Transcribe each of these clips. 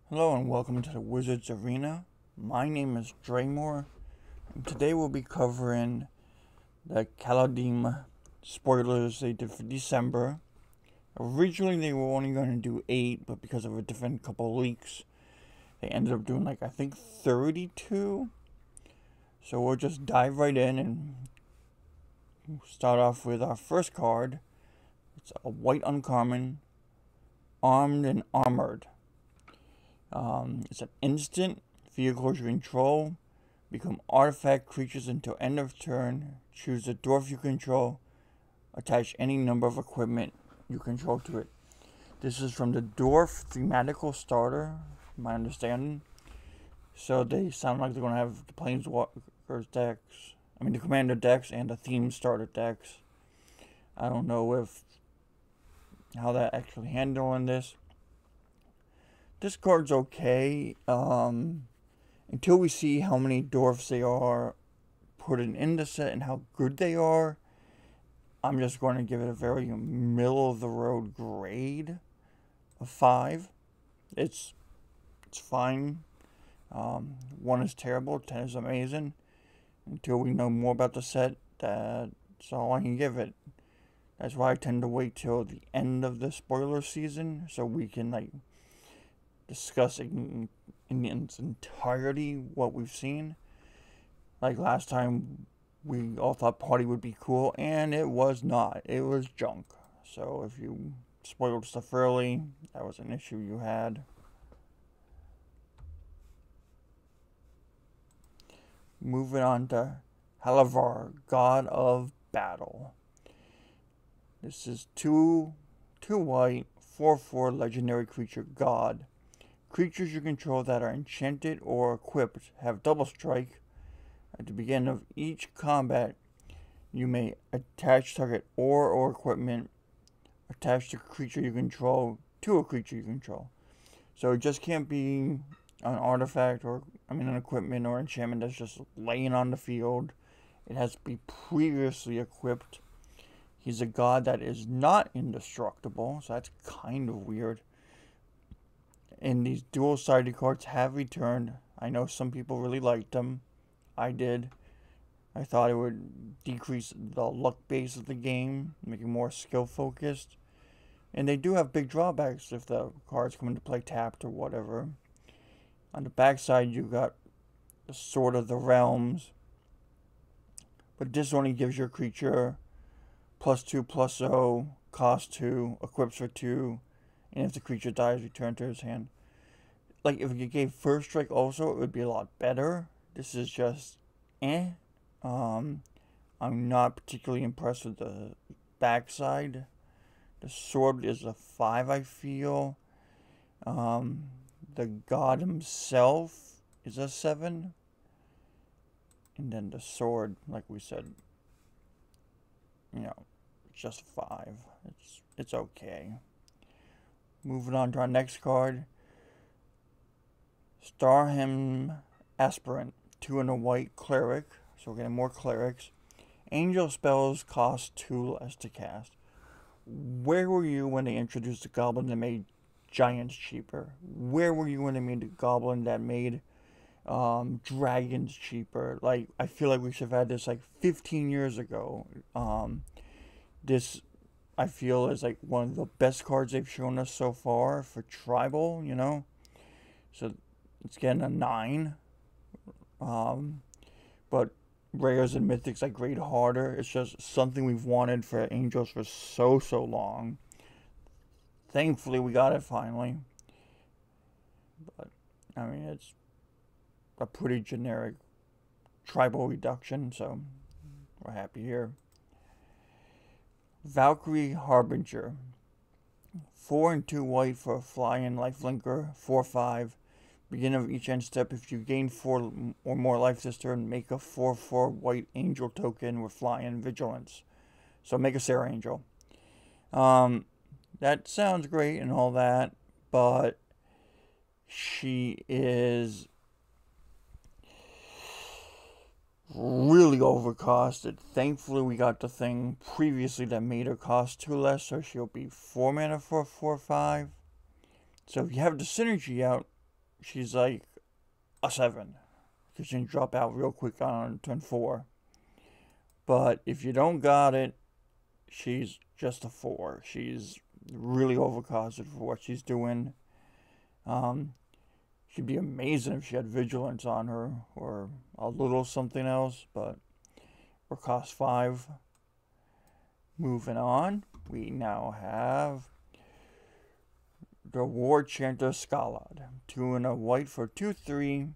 Hello and welcome to the Wizards Arena. My name is Draymore, and today we'll be covering the Kaldeim spoilers they did for December. Originally they were only going to do 8, but because of a different couple leaks, they ended up doing I think 32. So we'll just dive right in and start off with our first card. It's a white uncommon, Armed and Armored. It's an instant. Vehicles you control become artifact creatures until end of turn. Choose the dwarf you control. Attach any number of equipment you control to it. This is from the dwarf thematical starter, my understanding. So they sound like they're going to have the Planeswalkers decks. The commander decks and the theme starter decks. I don't know how that actually handling this. This card's okay, until we see how many dwarfs they are putting in the set and how good they are. I'm just going to give it a very middle-of-the-road grade of 5. It's fine. 1 is terrible, 10 is amazing. Until we know more about the set, that's all I can give it. That's why I tend to wait till the end of the spoiler season, so we can, discuss in its entirety what we've seen. Like last time, we all thought Party would be cool, and it was not. It was junk. So if you spoiled stuff early, that was an issue you had. Moving on to Halavar, God of Battle. This is 2 white, 4/4 legendary creature God. Creatures you control that are enchanted or equipped have double strike. At the beginning of each combat, you may attach target or equipment attached to a creature you control to a creature you control. So it just can't be an artifact or an equipment or enchantment that's just laying on the field. It has to be previously equipped. He's a god that is not indestructible, so that's kind of weird. And these dual-sided cards have returned. I know some people really liked them. I did. I thought it would decrease the luck base of the game, make it more skill-focused. And they do have big drawbacks if the cards come into play tapped or whatever. On the backside, you got the Sword of the Realms. But this only gives your creature +2/+0, cost 2, equips for 2. And if the creature dies, return to his hand. If you gave first strike also, it would be a lot better. This is just I'm not particularly impressed with the backside. The sword is a 5, I feel. The god himself is a 7. And then the sword, like we said, it's just a 5. It's okay. Moving on to our next card. Starhem Aspirant. 2 and a white cleric. So we're getting more clerics. Angel spells cost 2 less to cast. Where were you when they introduced the goblin that made giants cheaper? Where were you when they made the goblin that made dragons cheaper? I feel like we should have had this 15 years ago. This, I feel, is one of the best cards they've shown us so far for tribal, So it's getting a 9. But rares and mythics grade harder. It's just something we've wanted for angels for so long. Thankfully we got it finally. But it's a pretty generic tribal reduction, so we're happy here. Valkyrie Harbinger. 4 and 2 white for a flying lifelinker. 4/5. Beginning of each end step, if you gain 4 or more life this turn, make a 4/4 white angel token with flying vigilance. So make a Sarah Angel. That sounds great and all that, but she is really overcosted. Thankfully, we got the thing previously that made her cost 2 less, so she'll be 4 mana for a 4/5. So if you have the synergy out, she's like a 7. Because she can drop out real quick on turn 4. But if you don't got it, she's just a 4. She's really overcosted for what she's doing. She'd be amazing if she had Vigilance on her, or a little something else, but we're cost 5. Moving on, we now have the War Chanter Scala. 2 and a white for 2/3.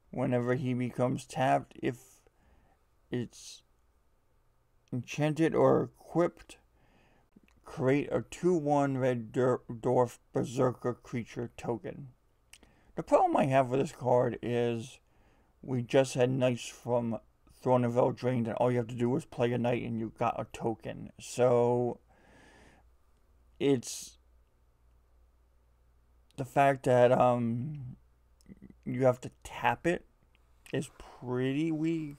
Whenever he becomes tapped, if it's enchanted or equipped, create a 2/1 red dwarf berserker creature token. The problem I have with this card is we just had knights from Thorn and Veldrained, and all you have to do is play a knight and you got a token. So it's the fact that you have to tap it is pretty weak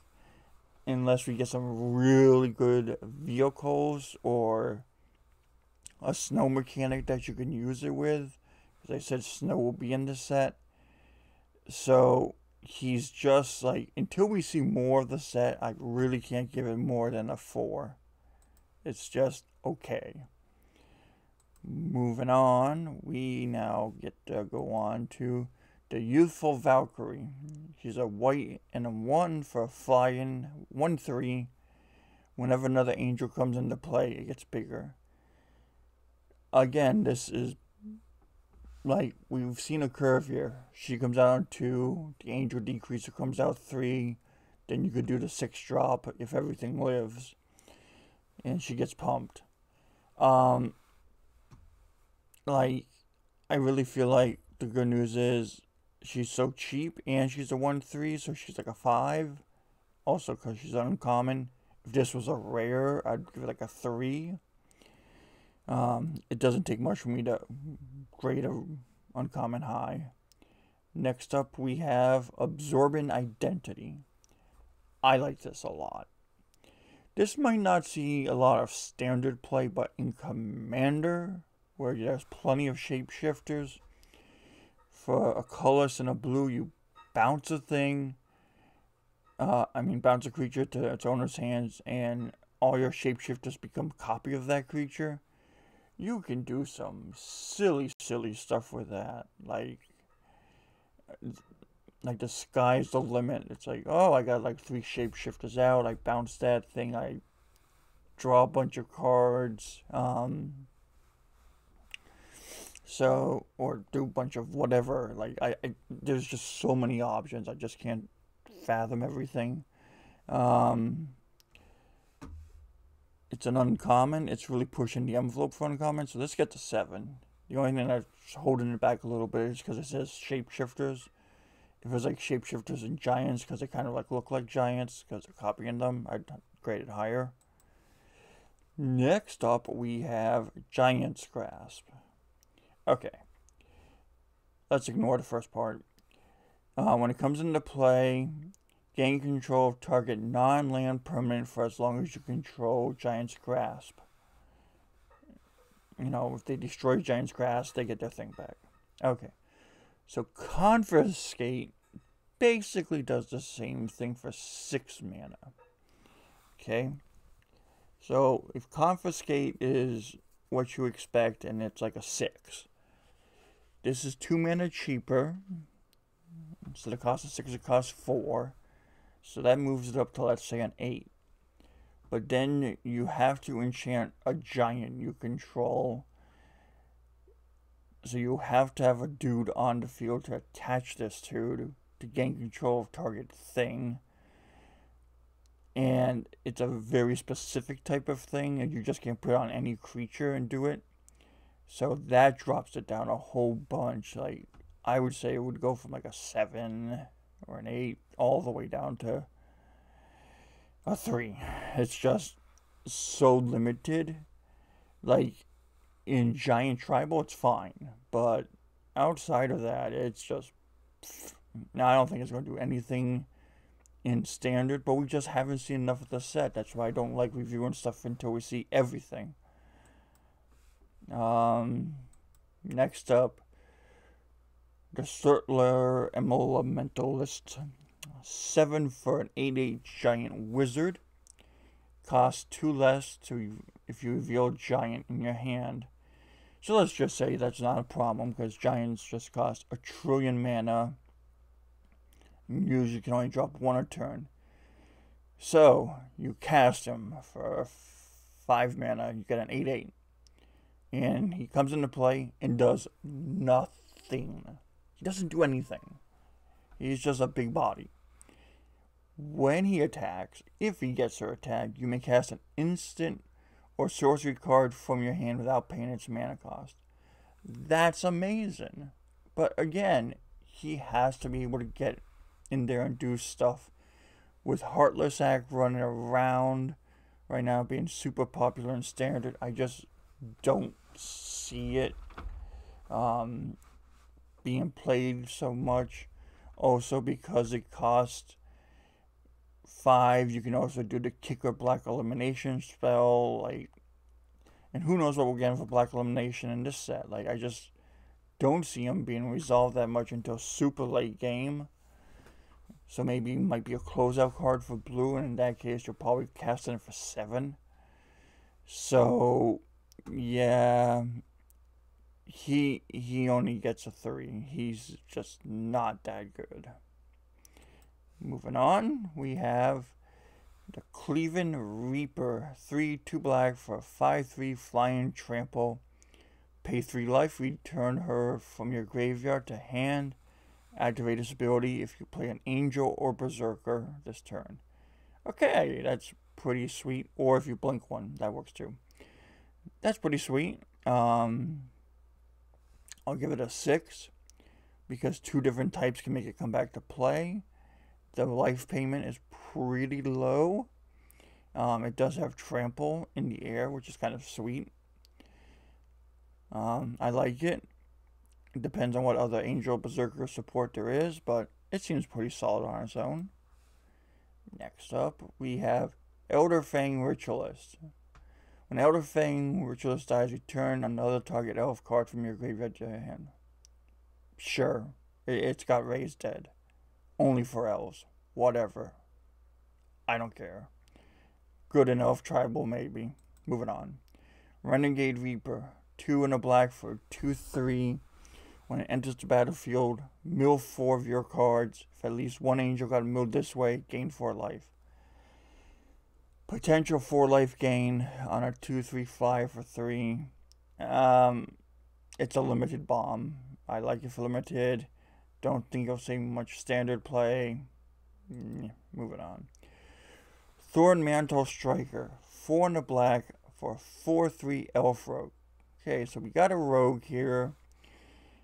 unless we get some really good vehicles or a snow mechanic that you can use it with. As I said, snow will be in the set. So he's just like, until we see more of the set, I really can't give it more than a 4. It's just okay. Moving on, we now get to go on to the Youthful Valkyrie. She's a white and a 1 for a flying 1/3. Whenever another angel comes into play, it gets bigger. Again, this is like we've seen a curve here. She comes out on 2, the angel decreaser comes out 3, then you could do the 6 drop if everything lives, and she gets pumped. Like, I really feel like the good news is she's so cheap, and she's a 1/3, so she's like a 5. Also, because she's uncommon. If this was a rare, I'd give it like a 3. It doesn't take much for me to grade a uncommon high. Next up, we have Absorbent Identity. I like this a lot. This might not see a lot of standard play, but in Commander, where there's plenty of shapeshifters, for a colorless and a blue, you bounce a thing. Bounce a creature to its owner's hands, and all your shapeshifters become a copy of that creature. You can do some silly stuff with that. Like the sky's the limit. It's like, oh, I got like 3 shapeshifters out. I bounce that thing. I draw a bunch of cards. Or do a bunch of whatever. Like, there's just so many options. I just can't fathom everything. It's an uncommon. It's really pushing the envelope for uncommon. So let's get to 7. The only thing that's holding it back a little bit is because it says shapeshifters. If it was like shapeshifters and giants, because they kind of like look like giants, because they're copying them, I'd grade it higher. Next up, we have Giant's Grasp. Okay. Let's ignore the first part. When it comes into play, gain control of target non-land permanent for as long as you control Giant's Grasp. You know, if they destroy Giant's Grasp, they get their thing back. Okay. So Confiscate basically does the same thing for 6 mana. Okay. So if Confiscate is what you expect and it's like a 6, this is 2 mana cheaper. Instead of cost of 6, it costs 4. So that moves it up to, let's say, an 8. But then you have to enchant a giant you control. So you have to have a dude on the field to attach this to gain control of target thing. And it's a very specific type of thing, and you just can't put it on any creature and do it. So that drops it down a whole bunch. Like, I would say it would go from like a 7 or an 8 all the way down to a 3. It's just so limited. Like, in Giant Tribal, it's fine. But outside of that, it's just... Now, I don't think it's going to do anything in Standard, but we just haven't seen enough of the set. That's why I don't like reviewing stuff until we see everything. Next up, the Certland Elementalist. 7 for an 8/8 giant wizard. Costs 2 less if you reveal giant in your hand. So let's just say that's not a problem, because giants just cost 1 trillion mana. Usually can only drop 1 a turn. So you cast him for 5 mana, you get an 8/8. And he comes into play and does nothing. He doesn't do anything. He's just a big body. When he attacks, if he gets to attack, you may cast an instant or sorcery card from your hand without paying its mana cost. That's amazing. But again, he has to be able to get in there and do stuff. With Heartless Act running around right now, being super popular in Standard, I just don't see it being played so much. Also, because it costs 5, you can also do the Kicker Black Elimination spell, like, and who knows what we're getting for Black Elimination in this set. Like, I just don't see him being resolved that much until super late game. So maybe it might be a closeout card for blue, and in that case, you're probably casting it for 7. So, yeah, he only gets a 3. He's just not that good. Moving on, we have the Elven Reaper. 3, 2 black for a 5/3 flying trample. Pay 3 life, return her from your graveyard to hand. Activate this ability if you play an Angel or Berserker this turn. Okay, that's pretty sweet. Or if you blink one, that works too. That's pretty sweet. I'll give it a 6, because 2 different types can make it come back to play. The life payment is pretty low. It does have trample in the air, which is kind of sweet. I like it. It depends on what other Angel Berserker support there is, but it seems pretty solid on its own. Next up, we have Elder Fang Ritualist. When Elder Fang Ritualist dies, return another target elf card from your graveyard to your hand. Sure, it's got Raised Dead. Only for elves. Whatever. I don't care. Good in elf tribal, maybe. Moving on. Renegade Reaper. 2 and a black for 2/3. When it enters the battlefield, mill 4 of your cards. If at least one angel got milled this way, gain 4 life. Potential 4 life gain on a 2/3 fly for 3. It's a limited bomb. I like it for limited. Don't think you'll see much standard play. Moving on. Thorn Mantle Striker. 4 and a black for a 4/3 elf rogue. Okay, so we got a rogue here.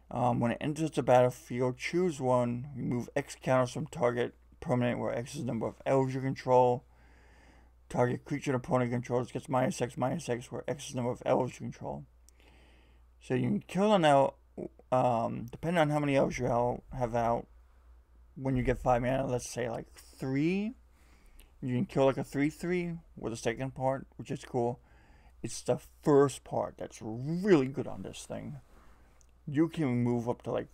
When it enters the battlefield, choose one. Remove X counters from target permanent, where X is the number of elves you control. Target creature an opponent controls gets -X/-X, where X is the number of elves you control. So you can kill an elf, depending on how many elves you have out. When you get 5 mana, let's say like 3. You can kill like a 3/3 with the second part, which is cool. It's the first part that's really good on this thing. You can move up to like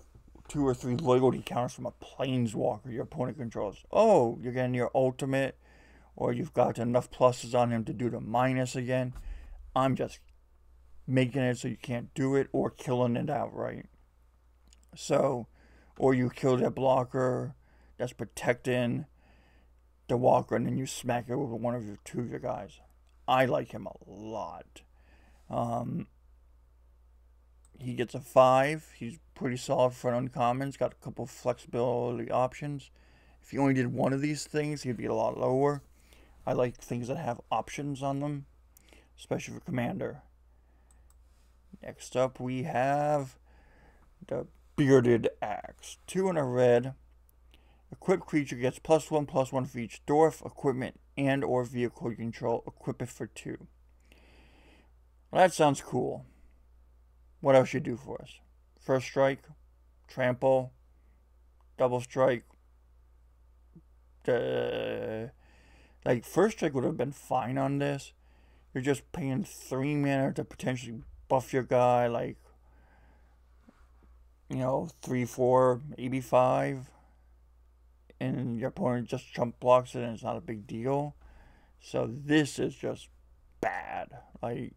2 or 3 loyalty counters from a planeswalker your opponent controls. Oh, you're getting your ultimate, or you've got enough pluses on him to do the minus again. I'm just making it so you can't do it, or killing it outright. So, or you kill that blocker that's protecting the walker, and then you smack it with one of your 2 of your guys. I like him a lot. He gets a 5. He's pretty solid for an uncommon. He's got a couple of flexibility options. If you only did one of these things, he'd be a lot lower. I like things that have options on them, especially for commander. Next up, we have the Bearded Axe. 2 and a red. Equipped creature gets +1/+1 for each dwarf, equipment, and or vehicle you control. Equip it for 2. Well, that sounds cool. What else you do for us? First strike, trample, double strike. Like, first strike would have been fine on this. You're just paying 3 mana to potentially buff your guy. Like, you know, 3, 4, maybe 5, and your opponent just chump blocks it and it's not a big deal. So this is just bad. Like,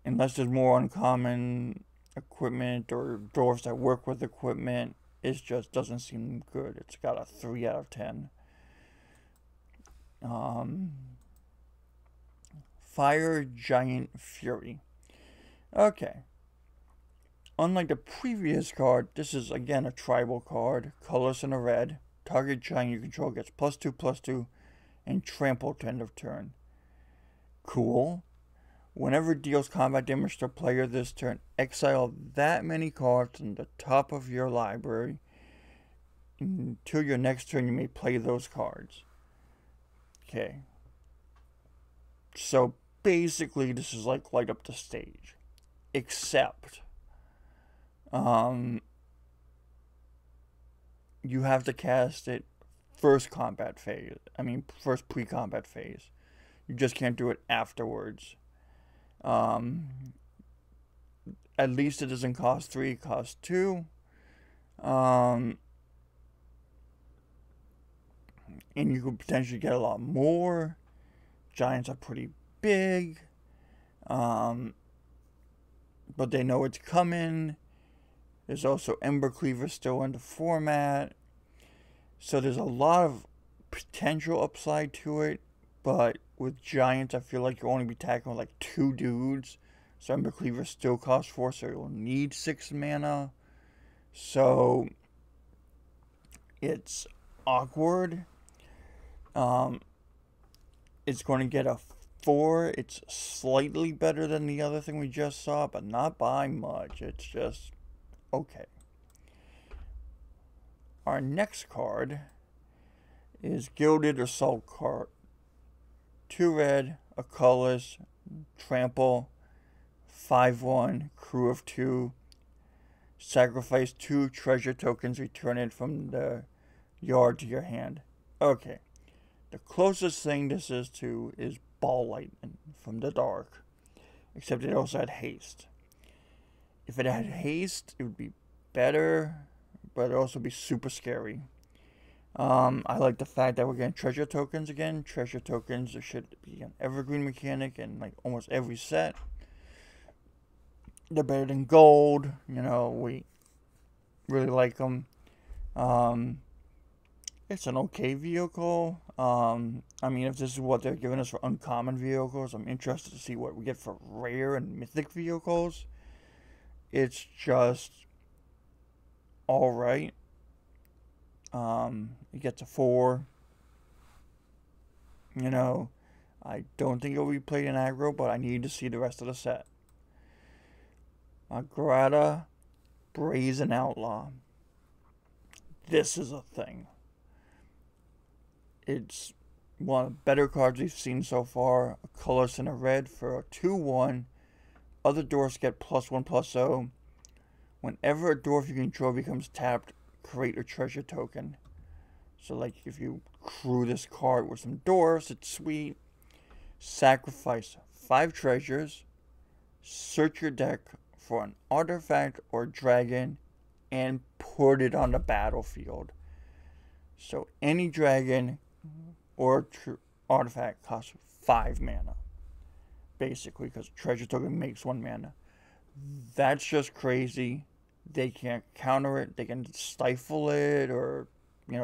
unless there's more uncommon equipment or dwarves that work with equipment, it just doesn't seem good. It's got a 3 out of 10. Fire Giant Fury. Okay. Unlike the previous card, this is again a tribal card, colorless and a red. Target giant you control gets +2/+2 and trample to end of turn. Cool. Whenever it deals combat damage to a player this turn, exile that many cards from the top of your library. Until your next turn, you may play those cards. Okay. So basically, this is like light up the stage. Except, you have to cast it first combat phase. First pre-combat phase. You just can't do it afterwards. At least it doesn't cost 3, it costs 2. And you could potentially get a lot more. Giants are pretty big. But they know it's coming. There's also Ember Cleaver still in the format. So there's a lot of potential upside to it. But with Giants, I feel like you'll only be tackling like 2 dudes. So Ember Cleaver still costs 4, so you'll need 6 mana. So it's awkward. It's going to get a 4. It's slightly better than the other thing we just saw, but not by much. It's just okay. Our next card is Gilded Assault Card. 2 red, a colorless, trample, 5/1, crew of 2. Sacrifice 2 treasure tokens, return it from the yard to your hand. Okay. The closest thing this is to is Ball Lightning from the Dark. Except it also had haste. If it had haste, it would be better, but it'd also be super scary. I like the fact that we're getting treasure tokens again. Treasure tokens should be an evergreen mechanic in like almost every set. They're better than gold. You know, we really like them. It's an okay vehicle. If this is what they're giving us for uncommon vehicles, I'm interested to see what we get for rare and mythic vehicles. It's just alright. It gets a 4. You know, I don't think it'll be played in aggro, but I need to see the rest of the set. Grata, Brazen Outlaw. This is a thing. It's one of the better cards we've seen so far. A colorless and a red for a 2/1. Other dwarfs get +1/+0. Whenever a dwarf you control becomes tapped, create a treasure token. So like if you crew this card with some dwarfs, it's sweet. Sacrifice 5 treasures. Search your deck for an artifact or dragon and put it on the battlefield. So any dragon or artifact costs 5 mana. Basically, because treasure token makes 1 mana. That's just crazy. They can't counter it. They can stifle it or,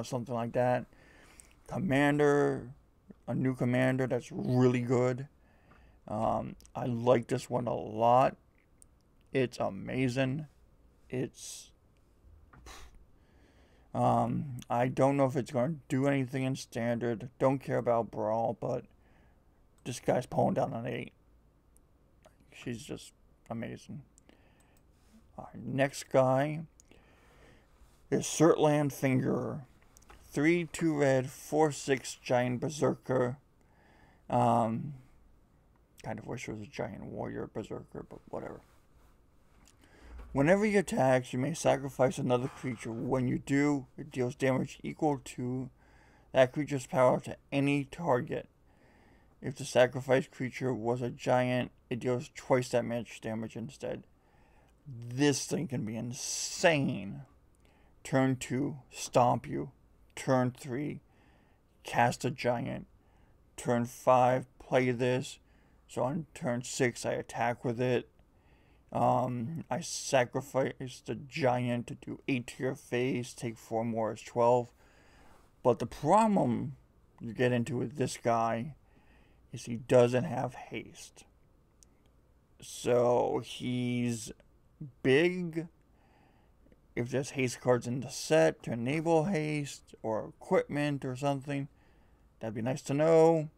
something like that. Commander, a new commander that's really good. I like this one a lot. It's amazing. I don't know if it's going to do anything in standard. Don't care about brawl, but this guy's pulling down an 8. She's just amazing. Our next guy is Certland Finger. 3, 2 red, 4/6 giant berserker. Kind of wish it was a giant warrior berserker, but whatever. Whenever he attacks, you may sacrifice another creature. When you do, it deals damage equal to that creature's power to any target. If the sacrificed creature was a giant, it deals twice that much damage instead. this thing can be insane. Turn 2, stomp you. Turn 3, cast a giant. Turn 5, play this. So on turn 6, I attack with it. I sacrifice the giant to do 8 to your face, take 4 more as 12. But the problem you get into with this guy is he doesn't have haste. So he's big. If there's haste cards in the set to enable haste or equipment or something, that'd be nice to know.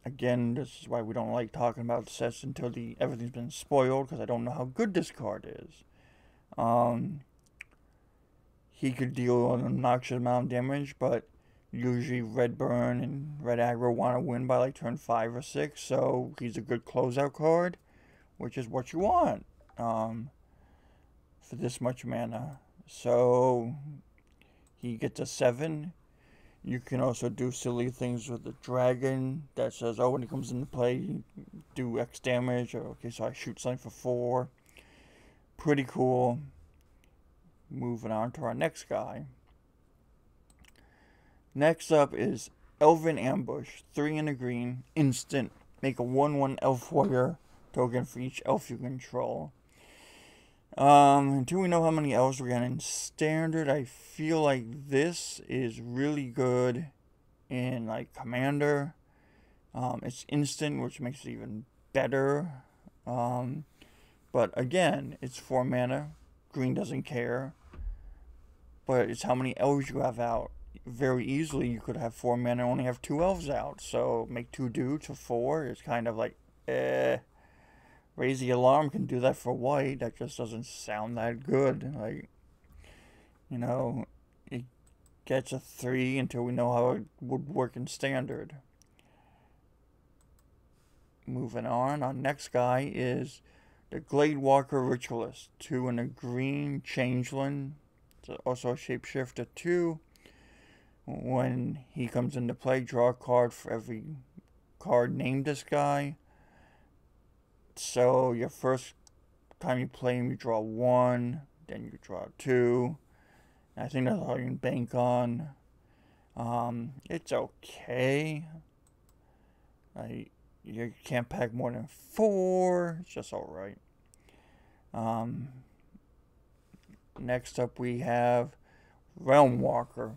Again, this is why we don't like talking about sets until everything's been spoiled, because I don't know how good this card is. He could deal an obnoxious amount of damage, but usually red burn and red aggro want to win by like turn 5 or 6, so he's a good closeout card, which is what you want for this much mana. So he gets a 7. You can also do silly things with the dragon that says, oh, when he comes into play, you do X damage. Or, okay, so I shoot something for 4. Pretty cool. Moving on to our next guy. Next up is Elven Ambush. 3 in a green. Instant. Make a 1/1 elf warrior token for each elf you control. Until we know how many elves we're getting in standard, I feel like this is really good in like commander. It's instant, which makes it even better. But again, it's 4 mana. Green doesn't care. But it's how many elves you have out. Very easily, you could have 4 mana and only have 2 elves out. So make 2 dudes for 4. It's kind of like, Raise the Alarm can do that for white. That just doesn't sound that good. Like, you know, it gets a 3 until we know how it would work in standard. Moving on, our next guy is the Gladewalker Ritualist. 2 in a green changeling. It's also a shapeshifter 2. When he comes into play, draw a card for every card named this guy. So your first time you play him, you draw 1, then you draw 2. I think that's all you can bank on. It's okay. You can't pack more than 4. It's just alright. Next up we have Realmwalker.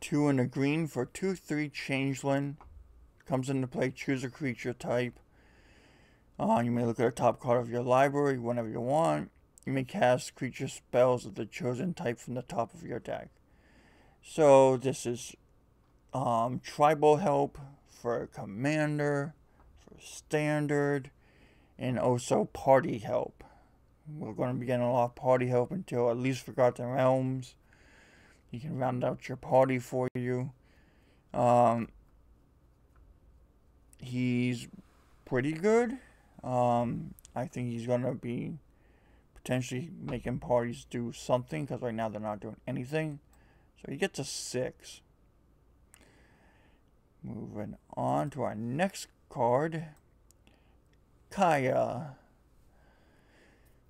2 in a green for 2/3 changeling. Comes into play, choose a creature type. You may look at the top card of your library whenever you want. You may cast creature spells of the chosen type from the top of your deck. So this is tribal help for commander, for standard, and also party help. We're going to be getting a lot of party help until at least Forgotten Realms. You can round out your party for you. He's pretty good. I think he's going to be potentially making parties do something, because right now they're not doing anything. So he gets a 6. Moving on to our next card. Kaeya.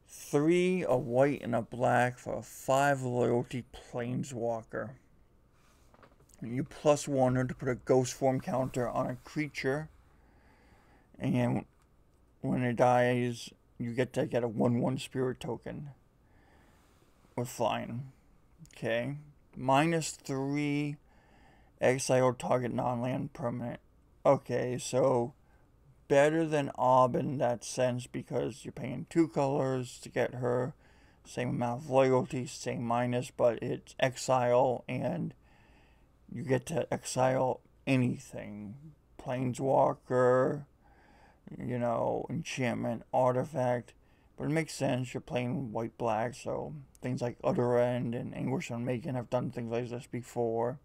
3, a white and a black for a 5 loyalty planeswalker. You +1 her to put a ghost form counter on a creature. And when it dies, you get to get a 1/1 spirit token with flying. Okay. -3, exile target non-land permanent. Okay, so better than Ob in that sense, because you're paying 2 colors to get her. Same amount of loyalty, same minus, but it's exile, and you get to exile anything. Planeswalker, you know, enchantment, artifact. But it makes sense, you're playing white-black, so things like Utter End and Anguish Unmaken have done things like this before.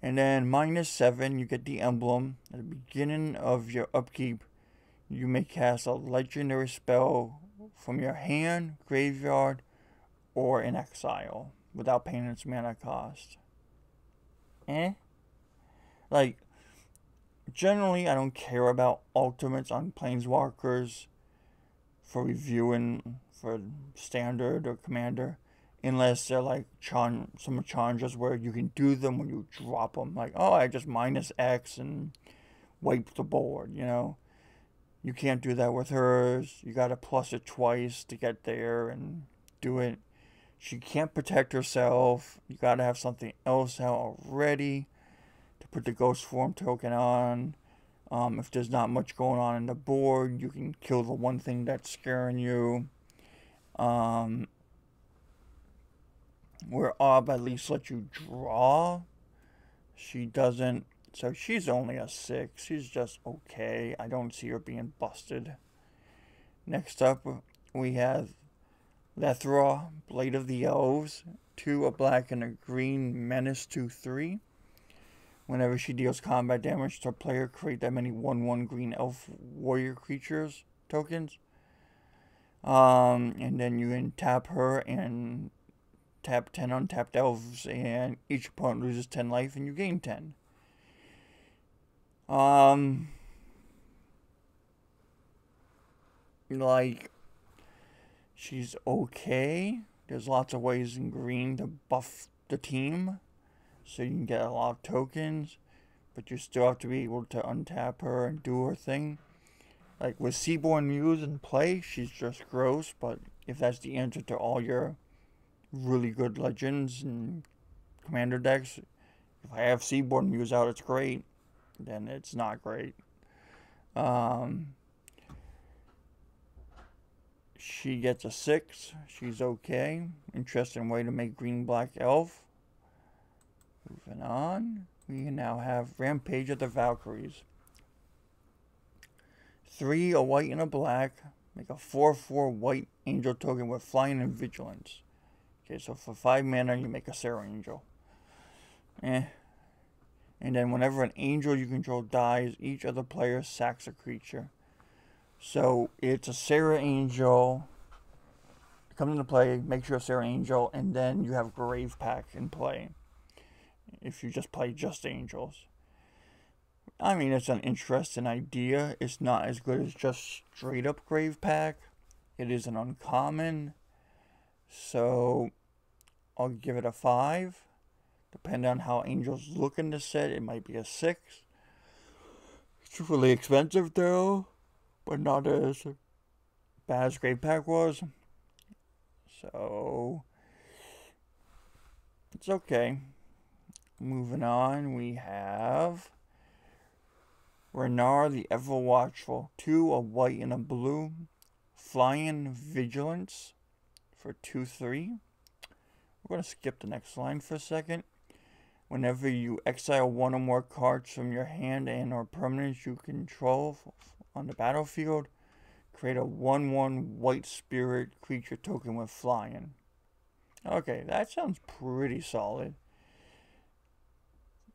And then -7, you get the emblem. At the beginning of your upkeep, you may cast a legendary spell from your hand, graveyard, or in exile without paying its mana cost. Like, generally, I don't care about ultimates on planeswalkers. for reviewing for standard or commander, unless they're like some challenges where you can do them when you drop them. Like, oh, I just minus X and wipe the board, you know. You can't do that with hers. You gotta plus it twice to get there and do it. She can't protect herself. You gotta have something else out already to put the ghost form token on. If there's not much going on in the board, you can kill the one thing that's scaring you. Where Ob at least lets you draw, she doesn't. So she's only a 6. She's just okay. I don't see her being busted. Next up, we have Lethar, Blade of the Elves. 2, a black and a green, menace 2/3. Whenever she deals combat damage to a player, create that many 1/1 green elf warrior creatures tokens. And then you can tap her and tap 10 untapped elves, and each opponent loses 10 life and you gain 10. Like, she's okay. There's lots of ways in green to buff the team, so you can get a lot of tokens, but you still have to be able to untap her and do her thing. Like with Seaborn Muse in play, she's just gross, but if that's the answer to all your really good legends and commander decks, if I have Seaborn Muse out, it's great. Then it's not great. She gets a 6. She's okay. Interesting way to make green-black elf. Moving on. We now have Rampage of the Valkyries. 3, a white and a black. Make a 4/4 white angel token with flying and vigilance. Okay, so for 5 mana, you make a Sarah Angel. And then whenever an angel you control dies, each other player sacks a creature. So it's a Sarah Angel. It comes into play, makes you a Sarah Angel, and then you have Grave Pack in play. If you just play just angels. I mean, it's an interesting idea. It's not as good as just straight up Grave Pack. It is an uncommon. So I'll give it a 5. Depending on how angels look in the set, it might be a 6. It's really expensive though, but not as bad as Grave Pack was. So it's okay. Moving on, we have Renar the Ever Watchful. 2, a white and a blue. Flying Vigilance for 2/3. We're going to skip the next line for a second. Whenever you exile 1 or more cards from your hand and or permanents you control on the battlefield, create a 1/1 white spirit creature token with flying. Okay, that sounds pretty solid.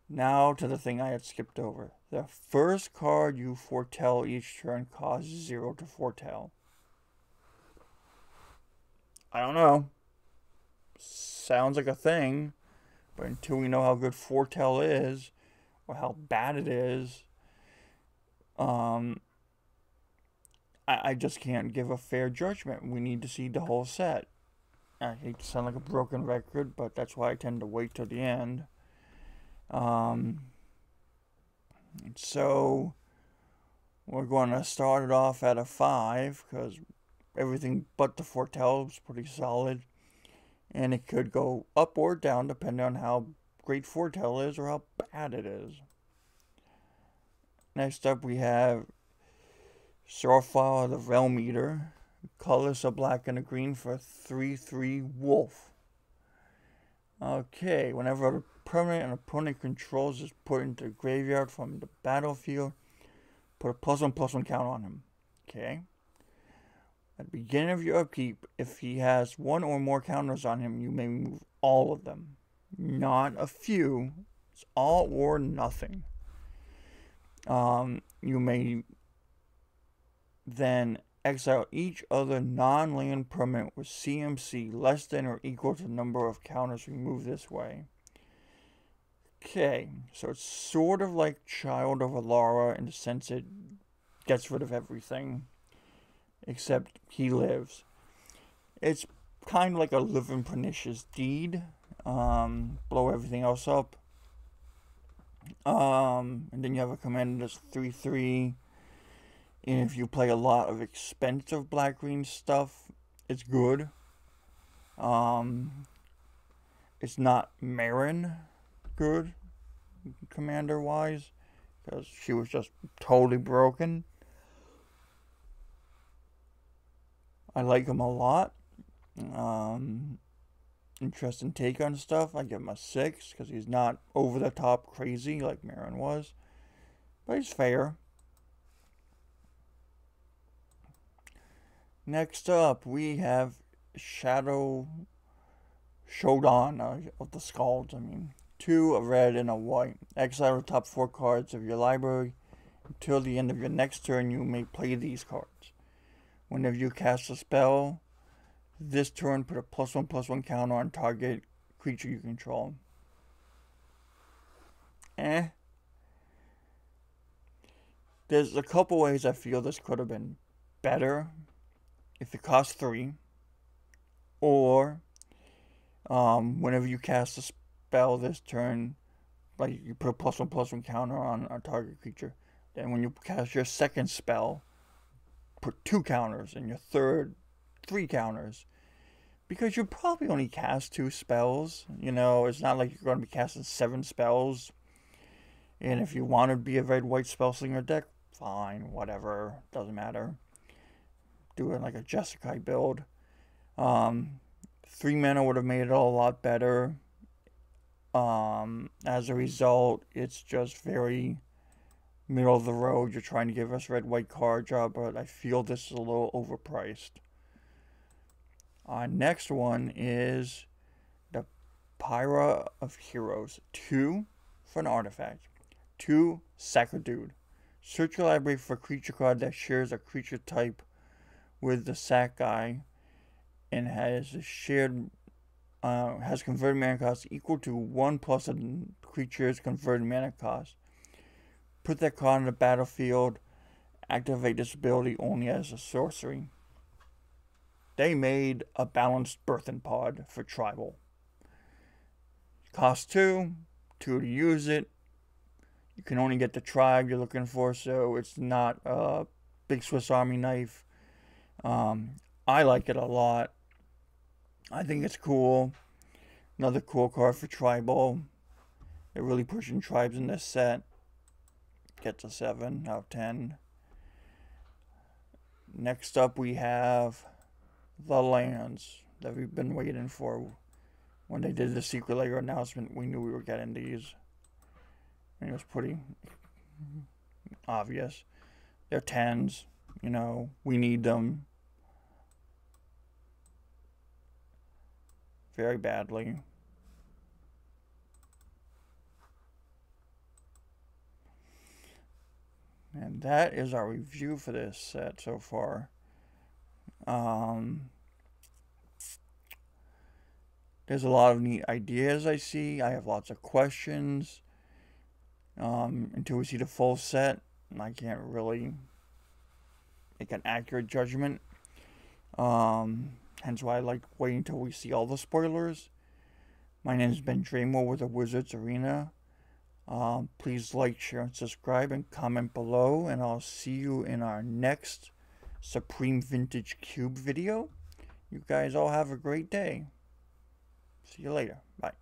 Now to the thing I had skipped over. The first card you foretell each turn costs 0 to foretell. I don't know. Sounds like a thing. But until we know how good foretell is, or how bad it is, I just can't give a fair judgment. We need to see the whole set. I hate to sound like a broken record, but that's why I tend to wait till the end. So we're going to start it off at a 5, because everything but the foretell is pretty solid. And it could go up or down depending on how great foretell is or how bad it is. Next up we have Sharpfile, the Realm Eater. Colors a black and a green for 3/3 Wolf. Okay, whenever a permanent an opponent controls is put into the graveyard from the battlefield, put a +1/+1 count on him. Okay. At the beginning of your upkeep, if he has 1 or more counters on him, you may remove all of them. Not a few. It's all or nothing. You may then exile each other non-land permanent with CMC less than or equal to the number of counters removed this way. Okay, so it's sort of like Child of Alara in the sense it gets rid of everything. except he lives. It's kind of like a living pernicious deed. Blow everything else up. And then you have a commander that's 3/3. And if you play a lot of expensive black-green stuff, it's good. It's not Marin good, commander-wise, because she was just totally broken. I like him a lot. Interesting take on stuff. I give him a 6 because he's not over the top crazy like Marin was, but he's fair. Next up, we have Showdown of the Scalds. 2 a red and a white. Exile the top 4 cards of your library. Until the end of your next turn, you may play these cards. Whenever you cast a spell this turn, put a +1/+1 counter on target creature you control. There's a couple ways I feel this could have been better. If it costs 3, or whenever you cast a spell this turn, like you put a +1/+1 counter on a target creature. Then when you cast your second spell, put 2 counters, and your third 3 counters, because you probably only cast 2 spells. It's not like you're going to be casting 7 spells. And if you want to be a red-white spell slinger deck, fine, whatever, doesn't matter. Do it like a Jeskai build. 3 mana would have made it a lot better. As a result, it's just very middle of the road. You're trying to give us red-white card job, but I feel this is a little overpriced. Next one is the Pyra of Heroes. 2 for an artifact. 2 sack a dude. Search your library for a creature card that shares a creature type with the sack guy and has a shared has converted mana cost equal to 1+ a creature's converted mana cost. Put that card on the battlefield. Activate this ability only as a sorcery. They made a balanced Birthing Pod for Tribal. Cost 2 to use it. You can only get the tribe you're looking for, so it's not a big Swiss Army knife. I like it a lot. I think it's cool. Another cool card for Tribal. They're really pushing tribes in this set. Gets a 7 out of 10. Next up we have the lands that we've been waiting for. When they did the Secret Layer announcement, we knew we were getting these. And it was pretty obvious. They're 10s. We need them very badly. And that is our review for this set so far. There's a lot of neat ideas I see. I have lots of questions. Until we see the full set, I can't really make an accurate judgment. Hence why I like waiting until we see all the spoilers. My name has been Draymore with the Wizards Arena. Please like, share, and subscribe, and comment below. And I'll see you in our next Supreme Vintage Cube video. You guys all have a great day. See you later. Bye.